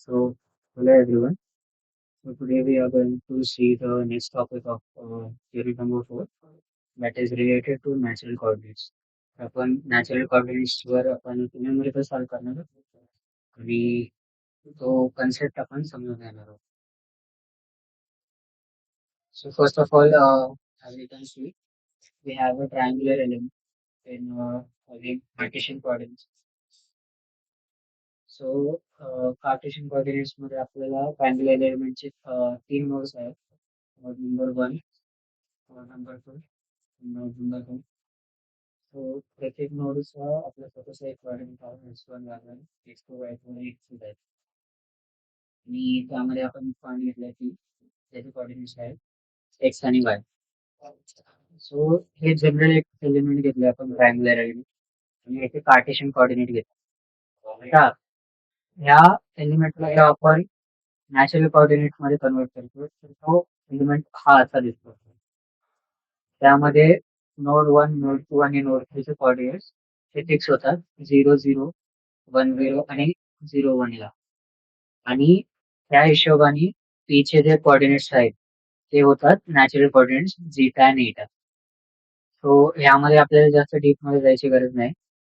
So, hello everyone. So today we are going to see the next topic of theory number 4, that is related to natural coordinates. आपण natural coordinates वर आपण numerical solve करणार आहोत आणि तो concept आपण समजून घेणार आहोत. So first of all, as you can see, we have a triangular element in having Cartesian coordinates. So Cartesian coordinates मध्ये आपल्याला triangular element चे तीन नोड्स आहेत. Node number 1, node number 2, node number 2. So प्रत्येक नोडचा आपला स्वतःचा एक कोऑर्डिनेट आहे x1 y1 x2 y2 आणि x3 y3 आणि त्यामध्ये आपण पॉईंट घेतलाय की त्याचे कोऑर्डिनेट्स आहेत x आणि y. सो हे जनरल एक एलिमेंट घेतले आपण ट्रायंगुलर एलिमेंट आणि याचे कार्टेशियन कोऑर्डिनेट घेतले. आता ह्या एलिमेंटला जेव्हा आपण नॅचरल कोऑर्डिनेट मध्ये कन्वर्ट करतो तर तो एलिमेंट हा असा दिसतो. त्यामध्ये नोड 1, नोड 2 आणि नोड 3 चे कोऑर्डिनेट्स हे फिक्स होतात 0 0 1 0 आणि 0 1 ला आणि त्या हिशोबाने p चे जे कोऑर्डिनेट्स आहेत ते होतात नॅचरल कोऑर्डिनेट्स झीटा आणि इटा. सो यामध्ये आपल्याला जास्त डीप मध्ये जायची गरज नाही.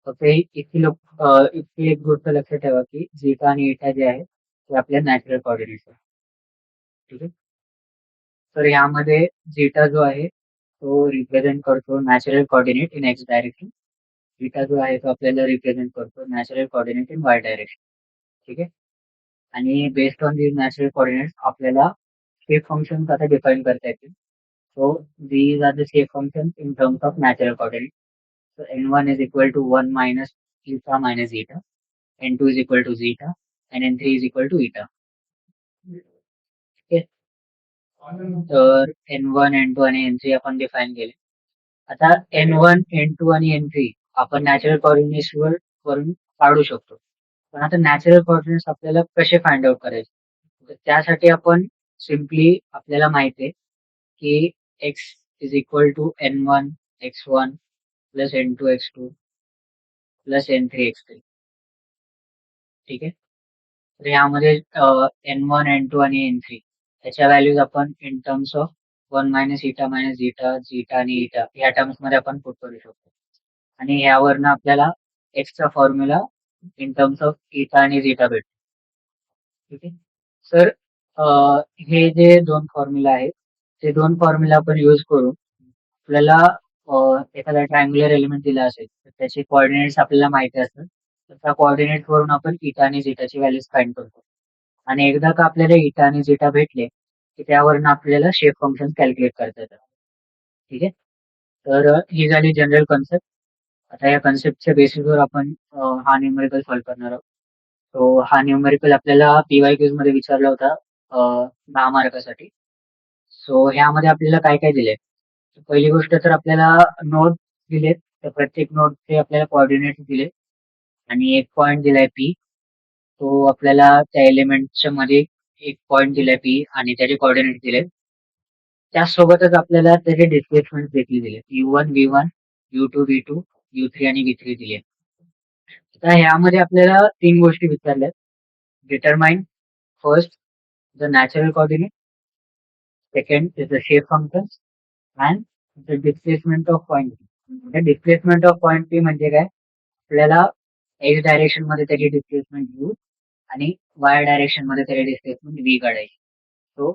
फक्त इतकी एक गोष्ट लक्षात ठेवा की झीटा आणि इटा जे आहे ते आपल्या नॅचरल कोऑर्डिनेट्स आहेत. ठीक आहे. तर यामध्ये झीटा जो आहे तो रिप्रेझेंट करतो natural coordinate in x direction. इटा जो आहे तो आपल्याला रिप्रेझेंट करतो natural coordinate in Y direction. ठीक आहे. आणि based on these natural coordinates आपल्याला शेप फंक्शन आता डिफाइन करता येतील. So these are the shape functions in terms of natural coordinates. So n1 is equal to 1 minus eta minus zeta, n2 is equal to zeta, and n3 is equal to eta. Okay. तर n1, n2 आणि n3 आपण define केले. आता n1, n2 आणि n3 आपण natural coordinates वरून काढू शकतो. पण आता नॅचरल कोऑर्डिनेट्स आपल्याला कसे फाइंड आउट करायचे? तर त्यासाठी आपण सिम्पली आपल्याला माहिती आहे की x is equal to n1 x1 plus n2 x2 plus n3 x3. ठीक आहे. तर यामध्ये n1 n2 आणि n3 त्याच्या व्हॅल्यूज आपण इन टर्म्स ऑफ 1 मायनस इटा मायनस झीटा झीटा आणि इटा या टर्म्स मध्ये आपण पुट करू शकतो आणि यावरनं आपल्याला x चा फॉर्म्युला इन टर्म्स ऑफ इटा आणि झीटा भेटतो. ठीक आहे. सर हे जे दोन फॉर्म्युला आहेत ते दोन फॉर्म्युला आपण यूज करून आपल्याला एखादा ट्रायंग्युलर एलिमेंट दिला असेल तर त्याचे कोऑर्डिनेट्स आपल्याला माहिती असतात. तर त्या कोऑर्डिनेट वरून आपण इटा आणि झीटाची व्हॅल्यूज फाइंड करतो आणि एकदा का आपल्याला इटा आणि झीटा भेटले की त्यावरून आपल्याला शेप फंक्शन कॅल्क्युलेट करता येतात. ठीक आहे. तर ही झाली जनरल कन्सेप्ट. आता या कन्सेप्टच्या बेसिसवर आपण हा न्यूमेरिकल सॉल्व्ह करणार आहोत. तो हा न्यूमेरिकल आपल्याला PYQs मध्ये विचारला होता 10 मार्कासाठी. सो ह्यामध्ये आपल्याला काय काय दिले? पहिली गोष्ट तर आपल्याला नोड दिलेत. तर प्रत्येक नोडचे आपल्याला कोऑर्डिनेट दिले आणि एक पॉइंट दिलाय P. तो आपल्याला त्या एलिमेंटच्या मध्ये एक पॉइंट दिलाय P आणि त्याचे कोऑर्डिनेट दिले. त्यासोबतच आपल्याला त्याचे डिस्प्लेसमेंट देखील दिले. U1 V1, U2 V2, U3 आणि V3 दिले. आता ह्यामध्ये आपल्याला तीन गोष्टी विचारल्यात. Determine first the natural coordinate, second is the shape function and the displacement of point. Displacement of point P म्हणजे काय? आपल्याला एक्स डायरेक्शन मध्ये त्याची डिस्प्लेसमेंट U आणि वाय डायरेक्शन मध्ये त्याची डिस्प्लेसमेंट V काढायची. सो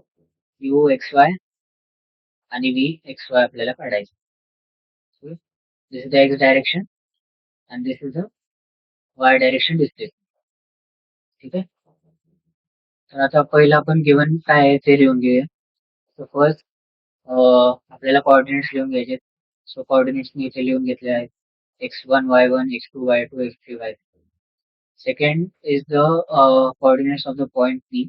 U XY आणि V XY आपल्याला काढायचं. This is the X direction and this is the Y direction displacement. ठीक आहे. तर आता पहिलं आपण गिवन काय आहे ते लिहून घेऊया. सो फर्स्ट आपल्याला कोऑर्डिनेट्स लिहून घ्यायचे. सो कोऑर्डिनेट्स मी इथे लिहून घेतले आहेत x1 y1 x2 y2 x3 y3. Second is the coordinates of the point P,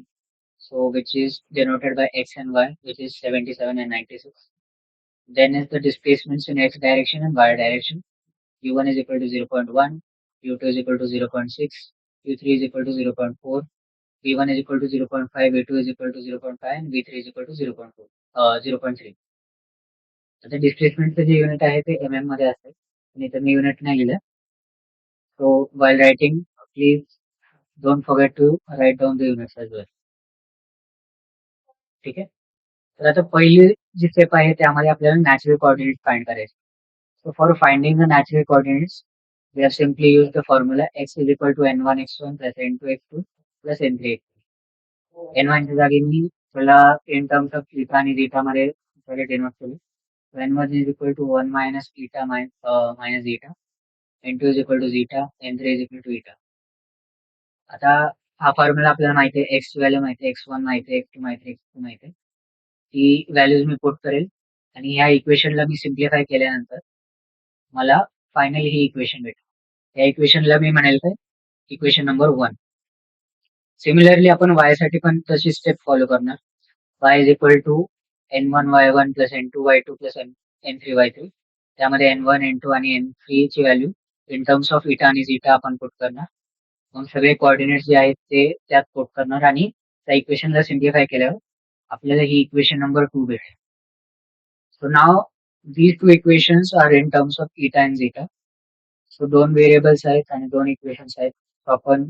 so which is denoted by x and y, which is 77 and 96. Then is the displacements in x direction and y direction. U1 is equal to 0.1, U2 is equal to 0.6, U3 is equal to 0.4, V1 is equal to 0.5, V2 is equal to 0.5, and V3 is equal to 0.4, 0.3. आता डिस्प्लेसमेंटचं जे unit आहे ते mm मध्ये असेल आणि इथं मी unit नाही लिहिलं. So while writing, please don't forget to write down the units as well. ठीक आहे. तर आता पहिली जी स्टेप आहे त्यामध्ये आपल्याला नॅचरल कोऑर्डिनेट फाइंड करायचे. So for finding the natural coordinates, we have simply used the formula x is equal to n1 x1 plus n2 x2 plus n3 x3. n1 च्या जागी मी त्याला in terms of theta आणि zeta मध्ये पहिले denote केले. So n1 is equal to 1 minus theta minus zeta, n2 is equal to zeta, n3 is equal to eta. आता हा formula आपल्याला माहिती आहे, x ची व्हॅल्यू माहिती आहे, x1 माहिती आहे, x2 माहिती आहे, x3 माहिती आहे. ती व्हॅल्यूज मी पुट करेल आणि ह्या इक्वेशनला मी सिम्प्लिफाय केल्यानंतर मला फायनली ही इक्वेशन भेटेल. या इक्वेशनला मी म्हणेल काय, इक्वेशन नंबर 1. सिमिलरली आपण y साठी पण तशी स्टेप फॉलो करणार. y is equal to n1 y1 plus n2 y2 plus n3 y3. त्यामध्ये n1 n2 आणि n3 ची व्हॅल्यू इन टर्म्स ऑफ इटा आणि झीटा आपण पुट करणार. मग सगळे कोऑर्डिनेट्स जे आहेत ते त्यात पुट करणार आणि त्या इक्वेशनला सिम्प्लिफाय केल्यावर आपल्याला ही इक्वेशन नंबर 2 भेटेल. So now these two equations are in terms of eta and zeta. So 2 variables आहेत आणि 2 इक्वेशन्स आहेत. So आपण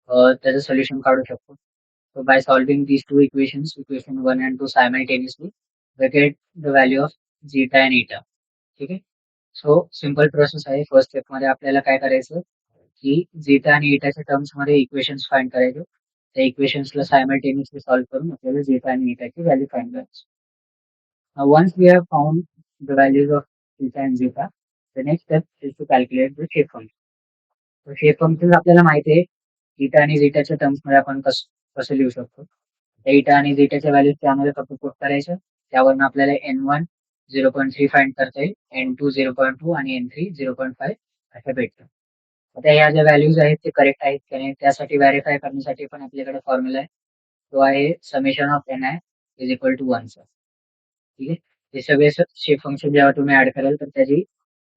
त्याचं सोल्युशन काढू शकतो. So by solving these two equations, equation 1 and 2 simultaneously, we get the value of zeta and eta. ठीक आहे. So simple process आहे. फर्स्ट स्टेप मध्ये आपल्याला काय करायचं की झीटा आणि इटाच्या टर्म्स मध्ये इक्वेशन्स फाइंड करायचे. त्या इक्वेशन्सला सायमल्टेनियसली सॉल्व्ह करून आपल्याला झीटा आणि इटाची व्हॅल्यू फाइंड करायची. Now once we have found the values of theta and zeta, the next step is to calculate the shape function. तर शेप फंक्शन आपल्याला माहिती आहे, थीटा आणि झीटाच्या टर्म्स मध्ये आपण कसं लिहू शकतो. थीटा आणि झीटाच्या व्हॅल्यूज त्यामध्ये फक्त पुट करायचं. त्यावरून आपल्याला n1 0.3 फाइंड करता येईल, n2 0.2 आणि n3 0.5 अशा भेटतं. आता ह्या ज्या व्हॅल्यूज आहेत ते करेक्ट आहेत की नाही त्यासाठी व्हेरीफाय करण्यासाठी पण आपल्याकडे फॉर्म्युला आहे. तो आहे summation of ni is equal to 1. ठीक आहे. हे सगळे शेप फंक्शन जेव्हा तुम्ही ऍड कराल तर त्याची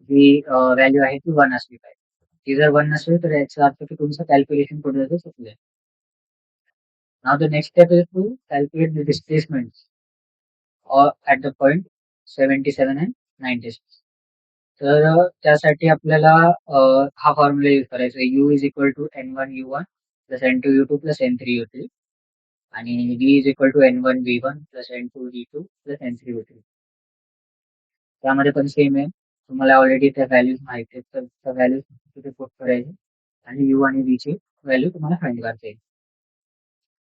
जी व्हॅल्यू आहे ती 1 असली पाहिजे. ती जर 1 नसेल तर याचा अर्थ की तुमचं कॅल्क्युलेशन कुठे जातं चुकलंय. Now the next step is to calculate the displacement at the point 77 and 96. तर त्यासाठी आपल्याला हा फॉर्म्युला यूज करायचा आहे. u is equal to n1 u1 plus n2 u2 plus n3 u3 आणि v is equal to n1 v1 plus n2 v2 plus n3 u3. त्यामध्ये पण same आहे. तुम्हाला ऑलरेडी त्या व्हॅल्यूज माहिती आहेत तर त्या व्हॅल्यूज तिथे पुट करायचे आणि यू आणि व्ही ची व्हॅल्यू तुम्हाला फाइंड करता येईल.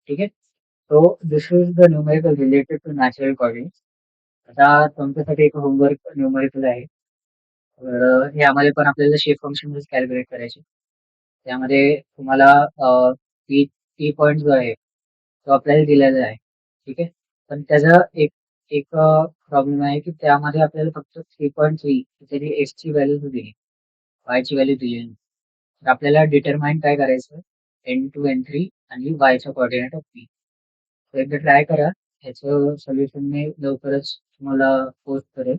ठीक आहे. So this is the numerical related to natural coordinates. आता तुमच्यासाठी एक होमवर्क न्यूमेरिकल आहे. तर यामध्ये पण आपल्याला शेप फंक्शन कॅल्क्युलेट करायचे. त्यामध्ये तुम्हाला टी पॉइंट जो आहे तो आपल्याला दिलेला आहे. ठीक आहे. पण त्याचा एक एक प्रॉब्लेम आहे की त्यामध्ये आपल्याला फक्त 3.3 त्याची एक्स ची व्हॅल्यू दिली, वाय ची व्हॅल्यू दिली नाही. तर आपल्याला डिटरमाइन काय करायचं, n2 n3 आणि y चा कोऑर्डिनेट ऑफ p. तर एकदा ट्राय करा. ह्याचं सोल्युशन मी लवकरच तुम्हाला पोस्ट करेल.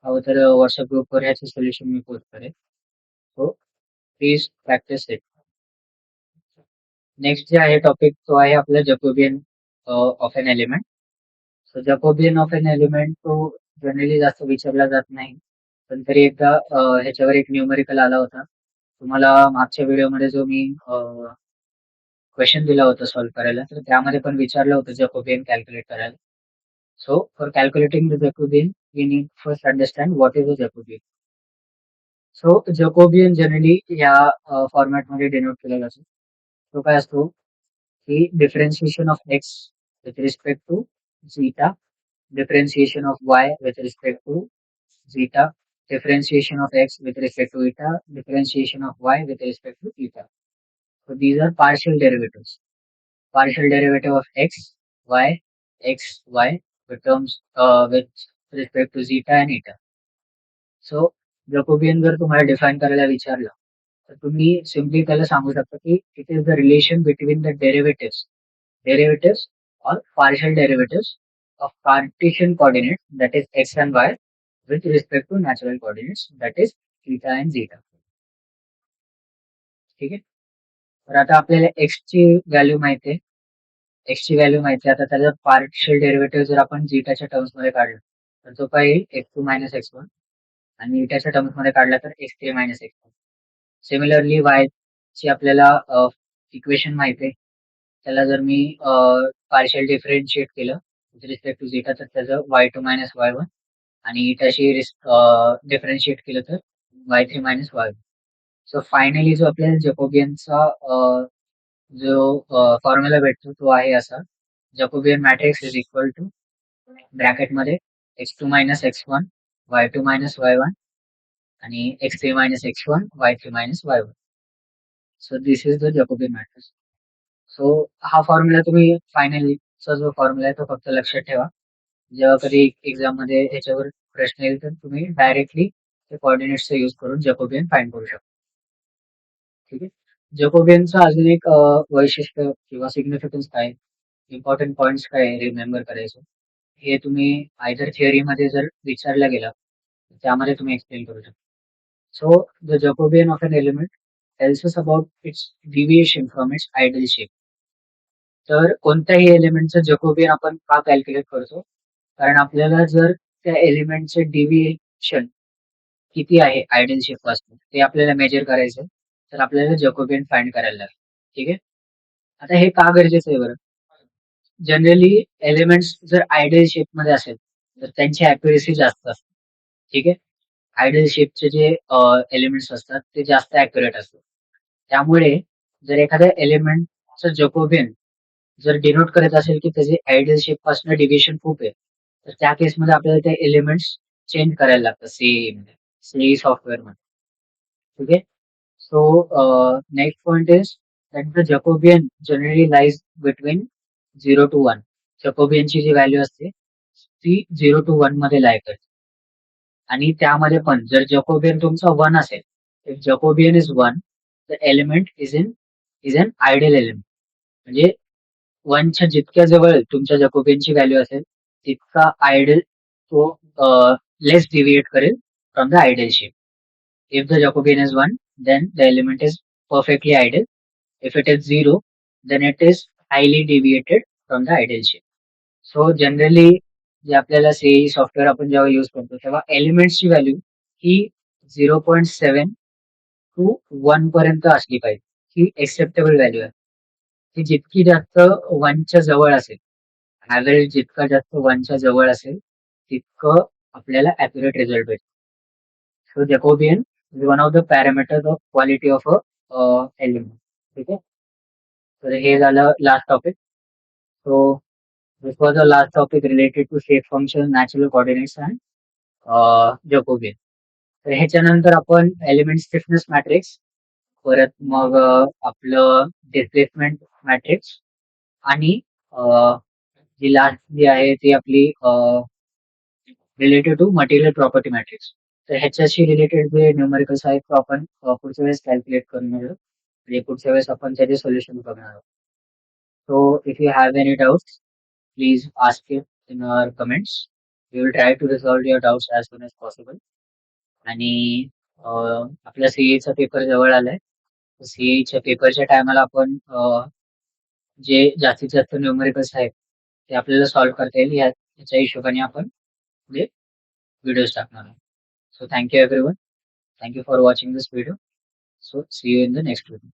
हवं तर व्हॉट्सअप ग्रुपवर ह्याचं सोल्युशन मी पोस्ट करेल. So please practice it. Next जे आहे टॉपिक तो आहे आपला Jacobian of an element. So Jacobian of an element तो जनरली जास्त विचारला जात नाही, पण तरी एकदा ह्याच्यावर एक न्यूमेरिकल आला होता. तुम्हाला मागच्या व्हिडिओमध्ये जो मी क्वेश्चन दिला होता सॉल्व्ह करायला, तर त्यामध्ये पण विचारलं होतं जकोबियन कॅल्क्युलेट करायला. So for calculating the Jacobian we need first understand what is a Jacobian. So Jacobian generally या फॉर्मॅटमध्ये डिनोट केला जातो. तो काय असतो की differentiation of X with respect to zeta, differentiation of y with respect to zeta, differentiation of x with respect to eta, differentiation of y with respect to eta. So these are partial derivatives. Partial derivative of x, y with terms with respect to zeta and eta. So Jacobian जर तुम्हाला define करायला विचारलं तर तुम्ही simply त्याला सांगू शकता की it is the relation between the derivatives or partial derivatives of Cartesian coordinates, that is x and y, with respect to natural coordinates, that is theta and zeta. ठीक आहे. तर आता आपल्याला x ची व्हॅल्यू माहिती आहे. x ची value माहिती आहे. आता त्याचा पार्शियल डेरिव्हेटिव्ह जर आपण झीटाच्या टर्म्स मध्ये काढलं तर तो काय येईल x2 मायनस x1 आणि इटाच्या टर्म्स मध्ये काढला तर x3 minus x1. Similarly y ची आपल्याला इक्वेशन माहिती आहे, त्याला जर मी पार्शियल डिफरेन्शिएट केलं विथ रिस्पेक्ट टू झेटा, तर त्याचं y2 मायनस y1, आणि त्याशी डिफरेन्शिएट केलं तर y3 minus y1. So finally जो आपल्याला जॅकोबियनचा जो फॉर्म्युला भेटतो तो आहे असा: Jacobian matrix is equal to ब्रॅकेटमध्ये x2 minus x1 y2 minus y1 आणि x3 minus x1 y3 minus y1. So this is the Jacobian matrix. So हा फॉर्म्युला तुम्ही फायनलीचा जो फॉर्म्युला आहे तो फक्त लक्षात ठेवा. जेव्हा कधी एक्झाम मध्ये ह्याच्यावर प्रश्न येईल तर तुम्ही डायरेक्टली ते कोऑर्डिनेट्सचा यूज करून जॅकोबियन फाइंड करू शकता. ठीक आहे. जॅकोबियनचं अजून एक वैशिष्ट्य किंवा सिग्निफिकन्स काय, इम्पॉर्टंट पॉइंट्स काय रिमेंबर करायचं, हे तुम्ही आयदर थिअरीमध्ये जर विचारलं गेलं तर त्यामध्ये तुम्ही एक्सप्लेन करू शकता. So the Jacobian of an element tells us about its deviation from its ideal shape. तर कोणत्याही एलिमेंटचं जॅकोबियन आपण का कॅल्क्युलेट करतो? कारण आपल्याला जर त्या एलिमेंटचे डिव्हिएशन किती आहे आयडियल शेप पासून ते आपल्याला मेजर करायचं, तर आपल्याला जॅकोबियन फाइंड करायला लागेल. ठीक आहे. आता हे का गरजेचं आहे बरं? जनरली एलिमेंट्स जर आयडियल शेप मध्ये असेल तर त्यांची अॅक्युरेसी जास्त असते. ठीक आहे. आयडियल शेपचे जे एलिमेंट्स असतात ते जास्त अॅक्युरेट असतात. त्यामुळे जर एखाद्या एलिमेंटचं जॅकोबियन जर डिनोट करत असेल की त्याचे आयडियल शेप पासून डिव्हिएशन खूप आहे, तर त्या केसमध्ये आपल्याला ते एलिमेंट्स चेंज करायला लागतात सीई सॉफ्टवेअर मध्ये. ठीक आहे. So next point is that the Jacobian generally lies between 0 to 1. जॅकोबियनची G value असते ती 0 to 1 मध्ये लाय करते. आणि त्यामध्ये पण जर जॅकोबियन तुमचा 1 असेल, if जॅकोबियन is 1, the element is an ideal element. म्हणजे 1च्या जितक्या जवळ तुमच्या जॅकोबियनची व्हॅल्यू असेल तितका आयडियल तो लेस डिव्हिएट करेल from the ideal shape. If the Jacobian is 1, then the element is perfectly ideal. If it is 0, then it is highly deviated from the ideal shape. So generally जे आपल्याला CE software आपण जेव्हा use करतो तेव्हा एलिमेंट्सची value he 0.7 to 1 पर्यंत असली पाहिजे. ही acceptable value आहे. ती जितकी जास्त 1च्या जवळ असेल, ऍव्हरेज जितका जास्त 1च्या जवळ असेल तितकं आपल्याला ऍक्युरेट रिझल्ट भेटेल. So Jacobian is one of the parameters of quality of a element. ठीक आहे. तर हे झालं last topic. So this was the last topic related to shape function, natural coordinates and Jacobian. तर ह्याच्यानंतर आपण एलिमेंट स्टिफनेस मॅट्रिक्स, परत मग आपलं डिस्प्लेसमेंट मॅट्रिक्स, आणि जी लास्ट जी आहे ती आपली related to material property matrix. तर ह्याच्याशी रिलेटेड जे न्यूमेरिकल्स आहेत तो आपण पुढच्या वेळेस कॅल्क्युलेट करणार आहोत. म्हणजे पुढच्या वेळेस आपण त्याचे सोल्युशन बघणार आहोत. So if you have any doubts, please ask it in your comments. We will try to resolve your doubts as soon as possible. आणि आपला सीएचा पेपर जवळ आलाय. सीएच्या पेपरच्या टायमाला आपण जे जास्तीत जास्त न्यूमेरिकल्स आहेत ते आपल्याला सॉल्व्ह करता येईल याच्या हिशोबाने आपण पुढे व्हिडिओज टाकणार आहोत. So thank you everyone. Thank you for watching this video. So see you in the next video.